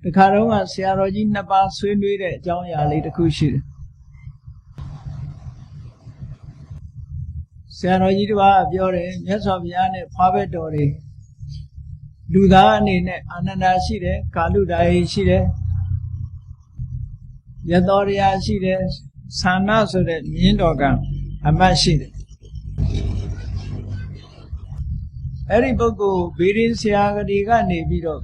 တခါတော့ကဆရာတော်ကြီးနှစ်ပါးဆွေးနွေးတဲ့အကြောင်းအရာလေးတစ်ခုရှိတယ်ဆရာတော်ကြီးတစ်ပါးပြောတယ်မြတ်စွာဘုရားနဲ့ဖွားဘက်တော်တွေလူသားအနေနဲ့အာနန္ဒာရှိတယ်ကာလုဒာယီရှိတယ်ယသောရယရှိတယ်သန္နဆိုတဲ့မြင်းတော်ကအမတ်ရှိတယ်အဲ့ဒီပုဂ္ဂိုလ်ဗေဒင်ဆရာကြီးကနေပြီးတော့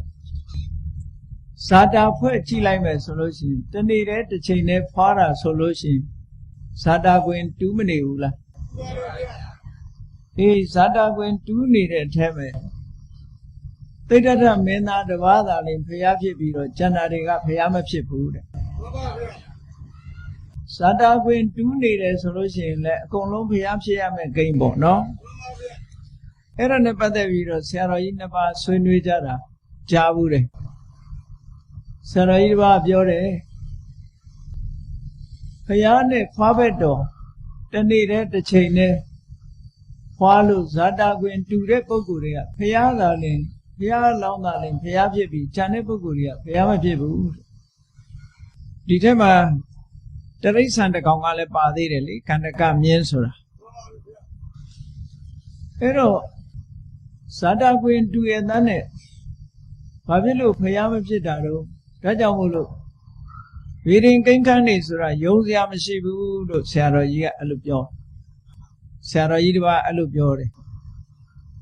ဇာတာဖွဲ့ကြည့်လိုက်မယ်ဆိုလို့ရှိရင်တနေ့တည်းတစ်ချိန်တည်းဖွားတာဆိုလို့ရှိရင်ဇာတာကွင်တူးမနေဘူးလားအေးဇာတာကွင်တူးနေတဲ့အထက်မှာသိတ္တရမင်းသားတစ်ပါးသာလင်ဖျားဖြစ်ပြီးတော့ကျန်တာတွေကဖျားမဖြစ်ဘူးတဲ့ဇာတာကွင်တူးနေတယ်ဆိုလို့ရှိရင်လည်းအကုန်လုံးဖျားဖြစ်ရမယ်ဂိမ်းပေါ့နော်အဲ့ဒါနဲ့ပတ်သက်ပြီးတော့ဆရာတော်ကြီးနှစ်ပါးဆွေးနွေးကြတာကြားဘူးတယ်ဆရာတော်ကြီးတစ်ပါးပြောတယ်ဖျားနဲ့ဖွားဘက်တော်တနေ့တည်းတစ်ချိန်တည်းဖွားလို့ဇာတာကွင်တူတဲ့ပုဂ္ဂိုလ်တွေကဖျားသာလင်ဖျားလောင်းသာလင်ဖျားဖြစ်ပြီးဉာဏ်တဲ့ပုဂ္ဂိုလ်တွေကဖျားမဖြစ်ဘူးဒီထက်မှာတရိစ္ဆာန်တစ်ကောင်ကလည်းပါသေးတယ်လေခန္ဓကမြင်းဆိုတာအဲ့တော့ဇာတာကွင်တူရဲ့တန်းနဲ့ဘာဖြစ်လို့ဖျားမဖြစ်တာတော့ဒါကြောင့်မို့လို့ဝေဒင်ကိန်းခန်းနေဆိုတာယုံစရာမရှိဘူးလို့ဆရာတော်ကြီးကအဲ့လိုပြောဆရာတော်ကြီးတပါးအဲ့လိုပြောတယ်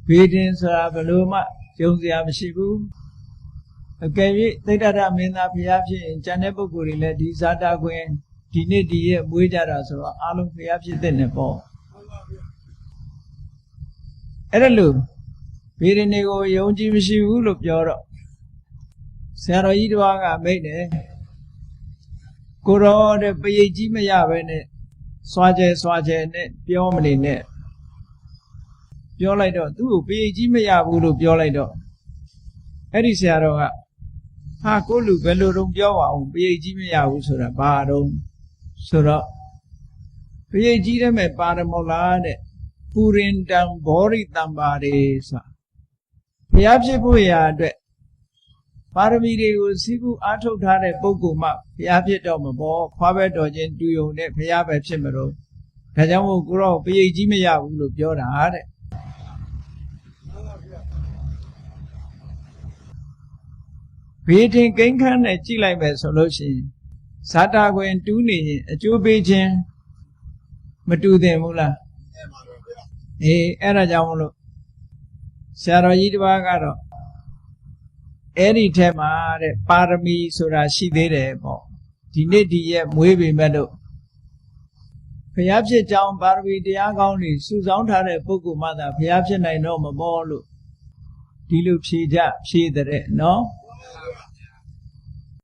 ဝေဒင်ဆိုတာဘယ်လိုမှယုံစရာမရှိဘူးအကယ်၍သိတ္တရမင်းသားဖျားဖြစ်ရင်ကျန်တဲ့ပုဂ္ဂိုလ်တွေလည်းဒီဇာတာကွင်ဒီနေ့ဒီရက်မွေးကြတာဆိုတော့အားလုံးဖျားဖြစ်တဲ့နဲ့ပေါ့အဲ့ဒါလို့ဝေဒင်တွေကိုယုံကြည်မရှိဘူးလို့ပြောတော့ဆရာတော်ကြီးတစ်ပါးကမိတ်တယ်ကိုရောတဲ့ပရိတ်ကြီးမရပဲနဲ့စွာကျဲနဲ့ပြောမနေနဲ့ပြောလိုက်တော့သူ့ကိုပရိတ်ကြီးမရဘူးလို့ပြောလိုက်တော့အဲ့ဒီဆရာတော်ကဟာကိုလူဘယ်လိုတော့ပြောပါအောင်ပရိတ်ကြီးမရဘူးဆိုတာဘာတော့ဆိုတော့ပရိတ်ကြီးတဲ့မဲ့ပါရမောလားတဲ့ပူရင်တံဘောရိတံပါရေဆိုဘုရားဖြစ်ဖို့ရာအတွက်ပါရမီတွေကိုစီးပူအားထုတ်ထားတဲ့ပုဂ္ဂိုလ်မှဘုရားဖြစ်တော့မပေါ်ဖွားဘက်တော်ချင်းတူယုံနဲ့ဘုရားပဲဖြစ်မလို့ဒါကြောင့်မို့ကိုတော့ပရိတ်ကြီးမရဘူးလို့ပြောတာတဲ့ဘေးတင်ကိန်းခန်းနဲ့ကြည့်လိုက်မယ်ဆိုလို့ရှိရင်ဇာတာကွင်တူးနေရင်အကျိုးပေးခြင်းမတူသင့်ဘူးလားအေးအဲ့ဒါကြောင့်မလို့ဆရာတော်ကြီးတစ်ပါးကတော့အဲ့ဒီထဲမှာတဲ့ပါရမီဆိုတာရှိသေးတယ်ပေါ့ဒီနေ့ဒီရက်မွေးပေမဲ့လို့ဘုရားဖြစ်ကြောင်းပါရမီတရားကောင်းတွေစုဆောင်းထားတဲ့ပုဂ္ဂိုလ်မှသာဘုရားဖြစ်နိုင်တော့မပေါ်လို့ဒီလိုဖြေတဲ့နော်